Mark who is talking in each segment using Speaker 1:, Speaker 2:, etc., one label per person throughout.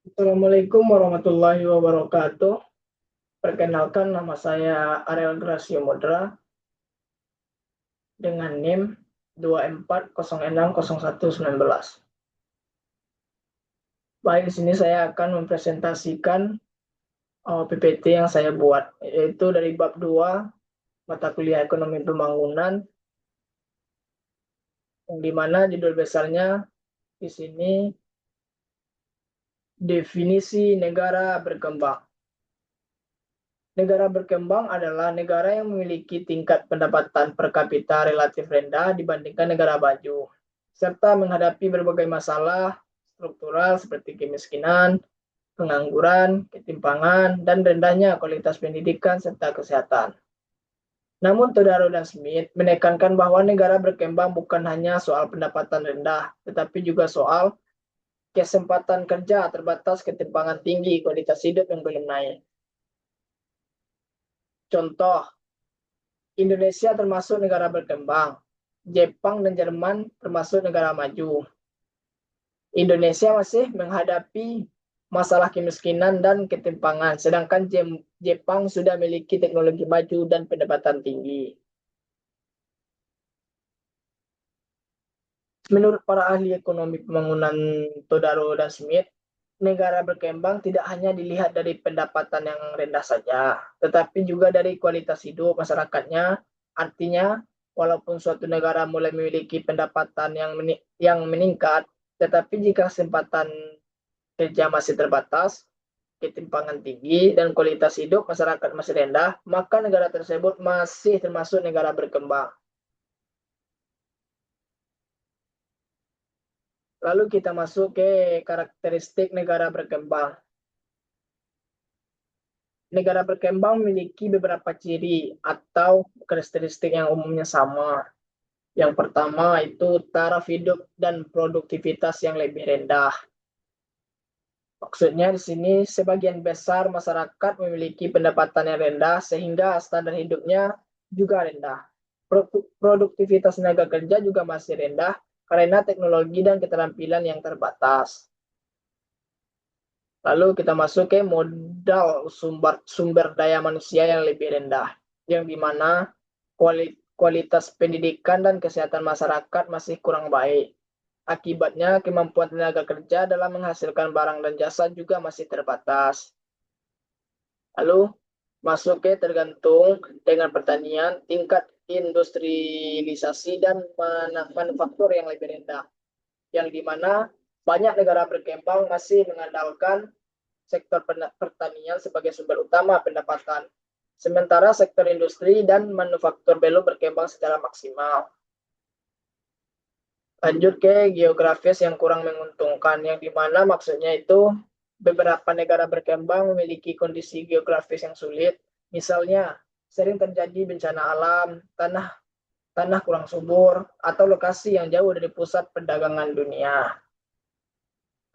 Speaker 1: Assalamualaikum warahmatullahi wabarakatuh. Perkenalkan, nama saya Ariel Gracio Modra dengan NIM 24060119. Baik, di sini saya akan mempresentasikan PPT yang saya buat, yaitu dari bab 2 mata kuliah Ekonomi Pembangunan, yang dimana judul besarnya di sini definisi negara berkembang. Negara berkembang adalah negara yang memiliki tingkat pendapatan per kapita relatif rendah dibandingkan negara maju, serta menghadapi berbagai masalah struktural seperti kemiskinan, pengangguran, ketimpangan, dan rendahnya kualitas pendidikan serta kesehatan. Namun Todaro dan Smith menekankan bahwa negara berkembang bukan hanya soal pendapatan rendah, tetapi juga soal kesempatan kerja terbatas, ketimpangan tinggi, kualitas hidup yang belum naik. Contoh, Indonesia termasuk negara berkembang, Jepang dan Jerman termasuk negara maju. Indonesia masih menghadapi masalah kemiskinan dan ketimpangan, sedangkan Jepang sudah memiliki teknologi maju dan pendapatan tinggi. Menurut para ahli ekonomi pembangunan Todaro dan Smith, negara berkembang tidak hanya dilihat dari pendapatan yang rendah saja, tetapi juga dari kualitas hidup masyarakatnya. Artinya, walaupun suatu negara mulai memiliki pendapatan yang meningkat, tetapi jika kesempatan kerja masih terbatas, ketimpangan tinggi, dan kualitas hidup masyarakat masih rendah, maka negara tersebut masih termasuk negara berkembang. Lalu kita masuk ke karakteristik negara berkembang. Negara berkembang memiliki beberapa ciri atau karakteristik yang umumnya sama. Yang pertama itu taraf hidup dan produktivitas yang lebih rendah. Maksudnya di sini sebagian besar masyarakat memiliki pendapatan yang rendah sehingga standar hidupnya juga rendah. Produktivitas tenaga kerja juga masih rendah karena teknologi dan keterampilan yang terbatas. Lalu kita masuk ke modal sumber daya manusia yang lebih rendah, yang dimana kualitas pendidikan dan kesehatan masyarakat masih kurang baik. Akibatnya, kemampuan tenaga kerja dalam menghasilkan barang dan jasa juga masih terbatas. Lalu masuk ke tergantung dengan pertanian, tingkat industrialisasi dan manufaktur yang lebih rendah, yang dimana banyak negara berkembang masih mengandalkan sektor pertanian sebagai sumber utama pendapatan, sementara sektor industri dan manufaktur belum berkembang secara maksimal. Lanjut ke geografis yang kurang menguntungkan, yang dimana maksudnya itu beberapa negara berkembang memiliki kondisi geografis yang sulit, misalnya sering terjadi bencana alam, tanah kurang subur, atau lokasi yang jauh dari pusat perdagangan dunia.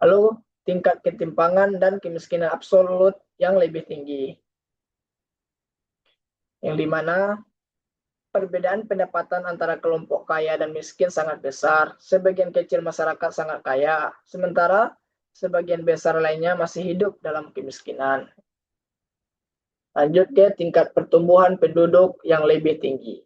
Speaker 1: Lalu tingkat ketimpangan dan kemiskinan absolut yang lebih tinggi, yang dimana perbedaan pendapatan antara kelompok kaya dan miskin sangat besar. Sebagian kecil masyarakat sangat kaya, sementara sebagian besar lainnya masih hidup dalam kemiskinan. Lanjut ke tingkat pertumbuhan penduduk yang lebih tinggi.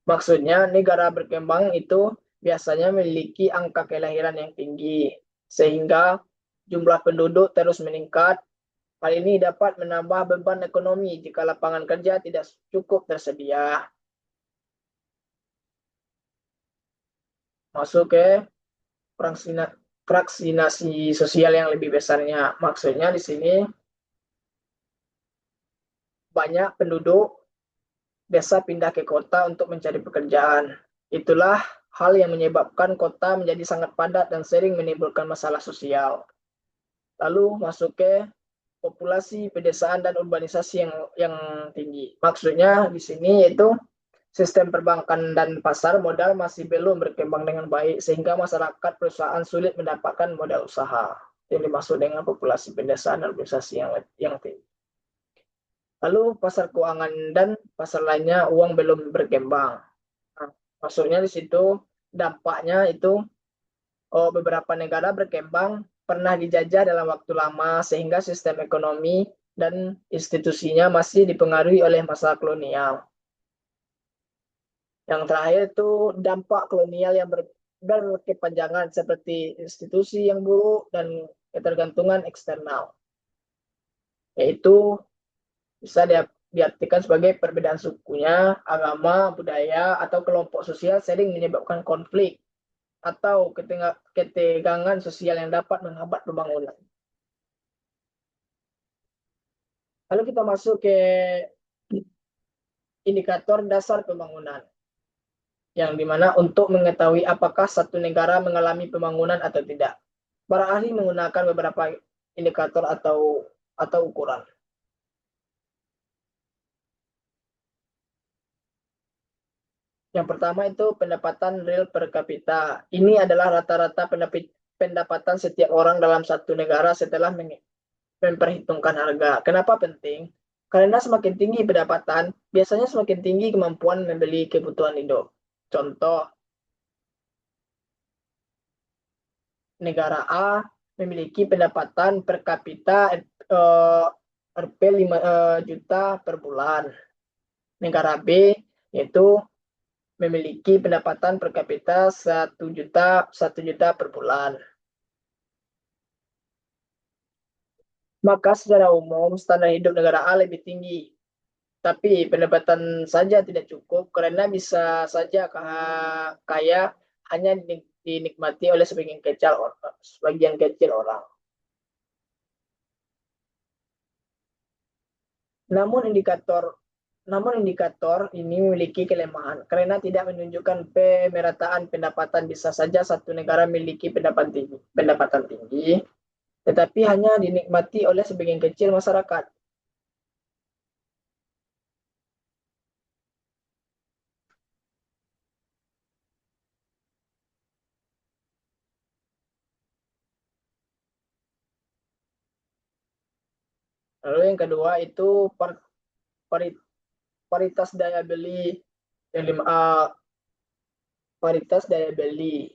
Speaker 1: Maksudnya negara berkembang itu biasanya memiliki angka kelahiran yang tinggi, sehingga jumlah penduduk terus meningkat. Hal ini dapat menambah beban ekonomi jika lapangan kerja tidak cukup tersedia. Masuk ke vaksinasi sosial yang lebih besarnya. Maksudnya di sini banyak penduduk desa pindah ke kota untuk mencari pekerjaan. Itulah hal yang menyebabkan kota menjadi sangat padat dan sering menimbulkan masalah sosial. Lalu masuk ke populasi pedesaan dan urbanisasi yang tinggi. Maksudnya di sini yaitu sistem perbankan dan pasar modal masih belum berkembang dengan baik sehingga masyarakat perusahaan sulit mendapatkan modal usaha. Yang dimaksud dengan populasi pedesaan dan urbanisasi yang tinggi. Lalu pasar keuangan dan pasar lainnya uang belum berkembang. Nah, maksudnya di situ dampaknya itu beberapa negara berkembang pernah dijajah dalam waktu lama sehingga sistem ekonomi dan institusinya masih dipengaruhi oleh masa kolonial. Yang terakhir itu dampak kolonial yang berkepanjangan seperti institusi yang buruk dan ketergantungan eksternal, yaitu bisa diartikan sebagai perbedaan sukunya, agama, budaya, atau kelompok sosial sering menyebabkan konflik atau ketegangan sosial yang dapat menghambat pembangunan. Lalu kita masuk ke indikator dasar pembangunan, yang dimana untuk mengetahui apakah satu negara mengalami pembangunan atau tidak. Para ahli menggunakan beberapa indikator atau ukuran. Yang pertama itu pendapatan real per kapita. Ini adalah rata-rata pendapatan setiap orang dalam satu negara setelah memperhitungkan harga. Kenapa penting? Karena semakin tinggi pendapatan, biasanya semakin tinggi kemampuan membeli kebutuhan hidup. Contoh, negara A memiliki pendapatan per kapita Rp 5 juta per bulan. Negara B yaitu memiliki pendapatan per kapita 1 juta per bulan. Maka secara umum standar hidup negara A lebih tinggi. Tapi pendapatan saja tidak cukup karena bisa saja kaya hanya dinikmati oleh sebagian kecil orang. Namun indikator ini memiliki kelemahan karena tidak menunjukkan pemerataan pendapatan. Bisa saja satu negara memiliki pendapatan tinggi, tetapi hanya dinikmati oleh sebagian kecil masyarakat. Lalu yang kedua itu paritas daya beli paritas daya beli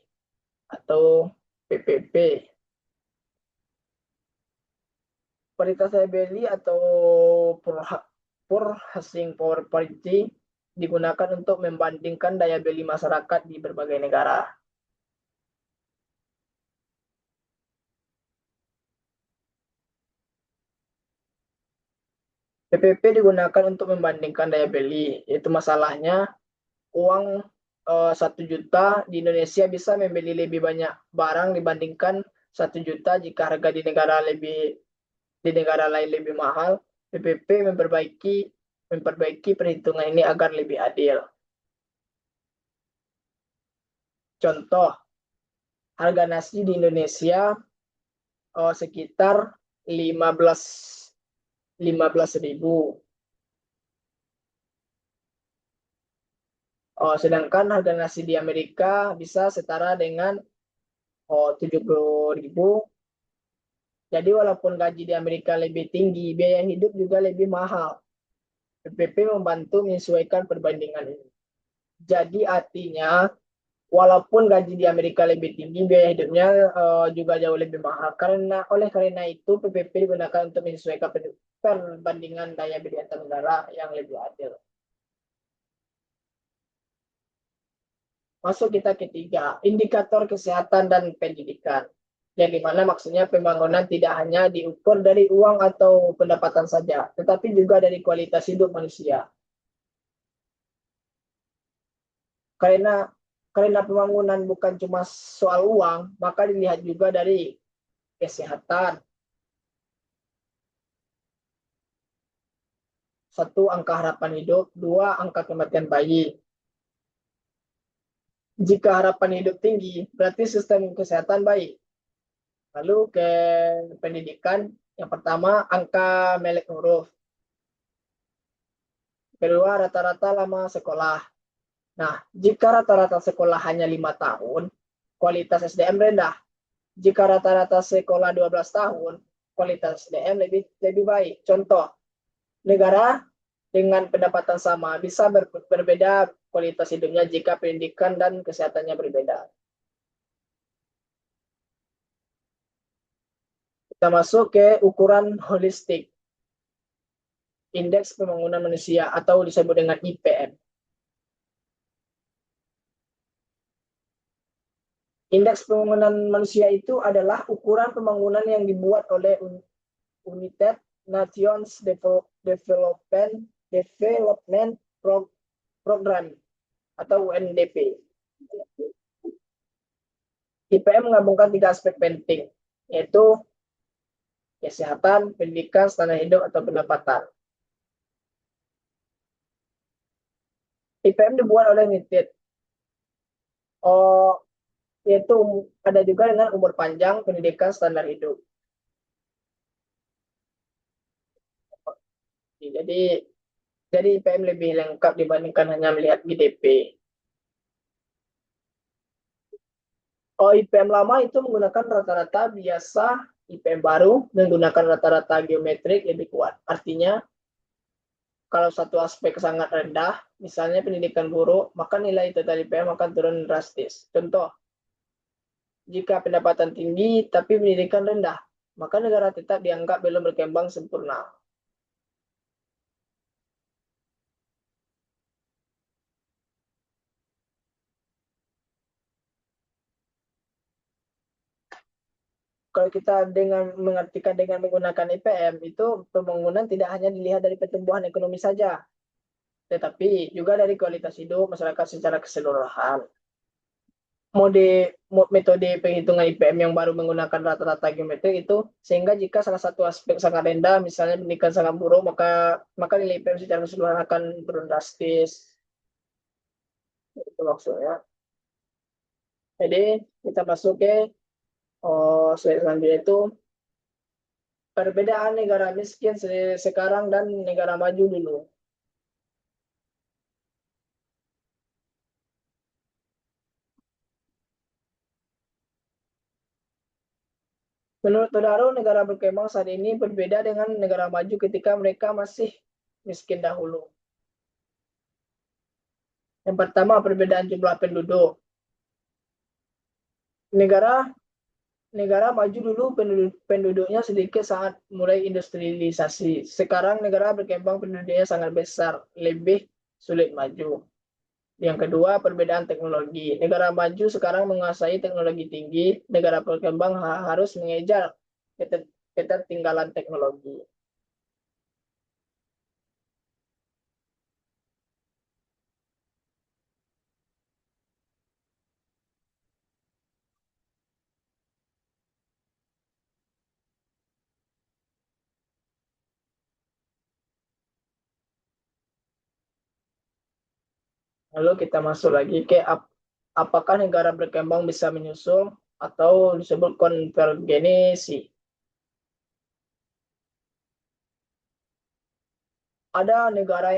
Speaker 1: atau PPP. Paritas daya beli atau purchasing power parity digunakan untuk membandingkan daya beli masyarakat di berbagai negara. PPP digunakan untuk membandingkan daya beli. Itu masalahnya uang 1 juta di Indonesia bisa membeli lebih banyak barang dibandingkan 1 juta jika harga di negara lain lebih mahal. PPP memperbaiki perhitungan ini agar lebih adil. Contoh, harga nasi di Indonesia sekitar 15.000. Sedangkan harga nasi di Amerika bisa setara dengan 70.000. Jadi walaupun gaji di Amerika lebih tinggi, biaya hidup juga lebih mahal. PPP membantu menyesuaikan perbandingan ini. Jadi artinya walaupun gaji di Amerika lebih tinggi, biaya hidupnya juga jauh lebih mahal. Oleh karena itu PPP digunakan untuk menyesuaikan perbandingan daya beli antar negara yang lebih adil. Masuk kita ketiga, indikator kesehatan dan pendidikan. Yang dimana maksudnya pembangunan tidak hanya diukur dari uang atau pendapatan saja, tetapi juga dari kualitas hidup manusia. Karena pembangunan bukan cuma soal uang, maka dilihat juga dari kesehatan. Satu, angka harapan hidup. Dua, angka kematian bayi. Jika harapan hidup tinggi, berarti sistem kesehatan baik. Lalu ke pendidikan, yang pertama angka melek huruf. Kedua, rata-rata lama sekolah. Nah, jika rata-rata sekolah hanya 5 tahun, kualitas SDM rendah. Jika rata-rata sekolah 12 tahun, kualitas SDM lebih baik. Contoh, negara dengan pendapatan sama bisa berbeda kualitas hidupnya jika pendidikan dan kesehatannya berbeda. Kita masuk ke ukuran holistik, indeks pembangunan manusia atau disebut dengan IPM. Indeks pembangunan manusia itu adalah ukuran pembangunan yang dibuat oleh United Nations Development Program atau UNDP. IPM menggabungkan 3 aspek penting, yaitu kesehatan, pendidikan, standar hidup, atau pendapatan. IPM dibuat oleh United, yaitu ada juga dengan umur panjang, pendidikan, standar hidup. Jadi IPM lebih lengkap dibandingkan hanya melihat GDP. IPM lama itu menggunakan rata-rata biasa, IPM baru menggunakan rata-rata geometrik lebih kuat. Artinya, kalau satu aspek sangat rendah, misalnya pendidikan buruk, maka nilai total IPM akan turun drastis. Contoh, jika pendapatan tinggi tapi pendidikan rendah, maka negara tetap dianggap belum berkembang sempurna. Kalau kita mengartikan dengan menggunakan IPM, itu pembangunan tidak hanya dilihat dari pertumbuhan ekonomi saja, tetapi juga dari kualitas hidup masyarakat secara keseluruhan. Metode penghitungan IPM yang baru menggunakan rata-rata geometrik itu, sehingga jika salah satu aspek sangat rendah, misalnya pendidikan sangat buruk, maka nilai IPM secara keseluruhan akan turun drastis. Itu maksudnya. Jadi kita masuk ke slide selanjutnya, itu perbedaan negara miskin sekarang dan negara maju dulu. Menurut Todaro, negara berkembang saat ini berbeda dengan negara maju ketika mereka masih miskin dahulu. Yang pertama, perbedaan jumlah penduduk. Negara maju dulu penduduknya sedikit saat mulai industrialisasi. Sekarang negara berkembang penduduknya sangat besar, lebih sulit maju. Yang kedua, perbedaan teknologi. Negara maju sekarang menguasai teknologi tinggi, negara berkembang harus mengejar ketertinggalan teknologi. Lalu kita masuk lagi ke apakah negara berkembang bisa menyusul atau disebut konvergensi. Ada negara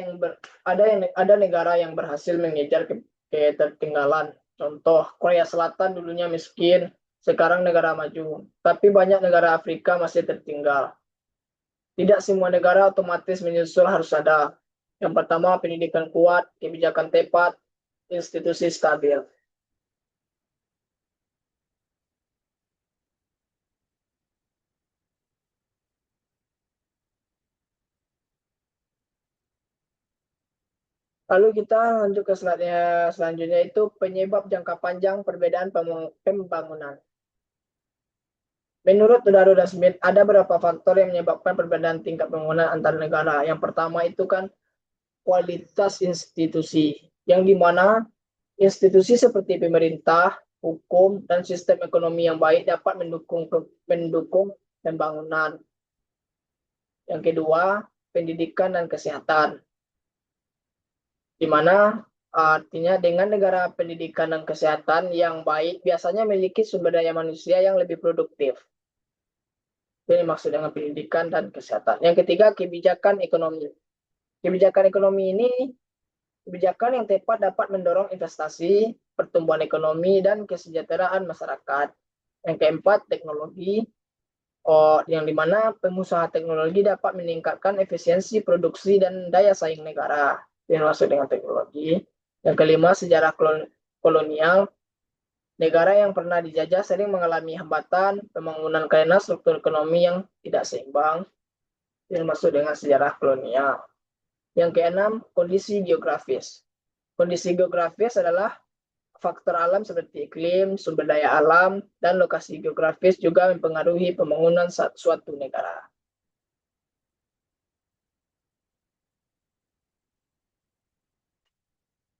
Speaker 1: yang berhasil mengejar ketertinggalan. Contoh, Korea Selatan dulunya miskin, sekarang negara maju. Tapi banyak negara Afrika masih tertinggal. Tidak semua negara otomatis menyusul, harus ada. Yang pertama, pendidikan kuat, kebijakan tepat, institusi stabil. Lalu kita lanjut ke slide selanjutnya, itu penyebab jangka panjang perbedaan pembangunan. Menurut Todaro dan Smith, ada beberapa faktor yang menyebabkan perbedaan tingkat pembangunan antar negara. Yang pertama itu kan kualitas institusi, yang dimana institusi seperti pemerintah, hukum, dan sistem ekonomi yang baik dapat mendukung pembangunan. Yang kedua, pendidikan dan kesehatan, di mana artinya dengan negara pendidikan dan kesehatan yang baik biasanya memiliki sumber daya manusia yang lebih produktif. Ini maksud dengan pendidikan dan kesehatan. Yang ketiga, kebijakan ekonomi. Kebijakan ekonomi ini kebijakan yang tepat dapat mendorong investasi, pertumbuhan ekonomi, dan kesejahteraan masyarakat. Yang keempat, teknologi, yang dimana pengusaha teknologi dapat meningkatkan efisiensi produksi dan daya saing negara. Yang maksud dengan teknologi. Yang kelima, sejarah kolonial. Negara yang pernah dijajah sering mengalami hambatan pembangunan karena struktur ekonomi yang tidak seimbang, yang masuk dengan sejarah kolonial. Yang keenam, kondisi geografis. Kondisi geografis adalah faktor alam seperti iklim, sumber daya alam, dan lokasi geografis juga mempengaruhi pembangunan suatu negara.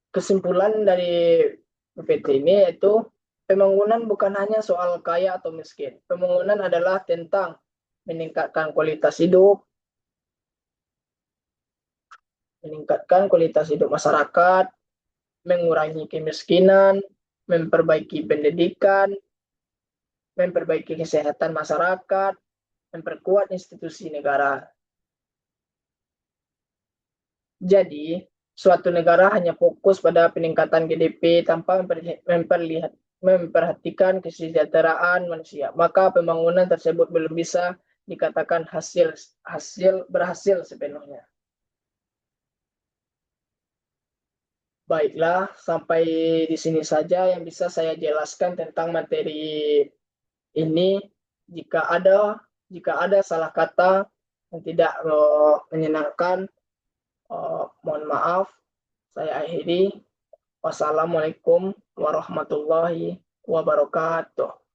Speaker 1: Kesimpulan dari PPT ini yaitu pembangunan bukan hanya soal kaya atau miskin. Pembangunan adalah tentang meningkatkan kualitas hidup masyarakat, mengurangi kemiskinan, memperbaiki pendidikan, memperbaiki kesehatan masyarakat, memperkuat institusi negara. Jadi, suatu negara hanya fokus pada peningkatan GDP tanpa memperhatikan kesejahteraan manusia, maka pembangunan tersebut belum bisa dikatakan berhasil sepenuhnya. Baiklah, sampai di sini saja yang bisa saya jelaskan tentang materi ini. Jika ada salah kata yang tidak menyenangkan, mohon maaf. Saya akhiri. Wassalamualaikum warahmatullahi wabarakatuh.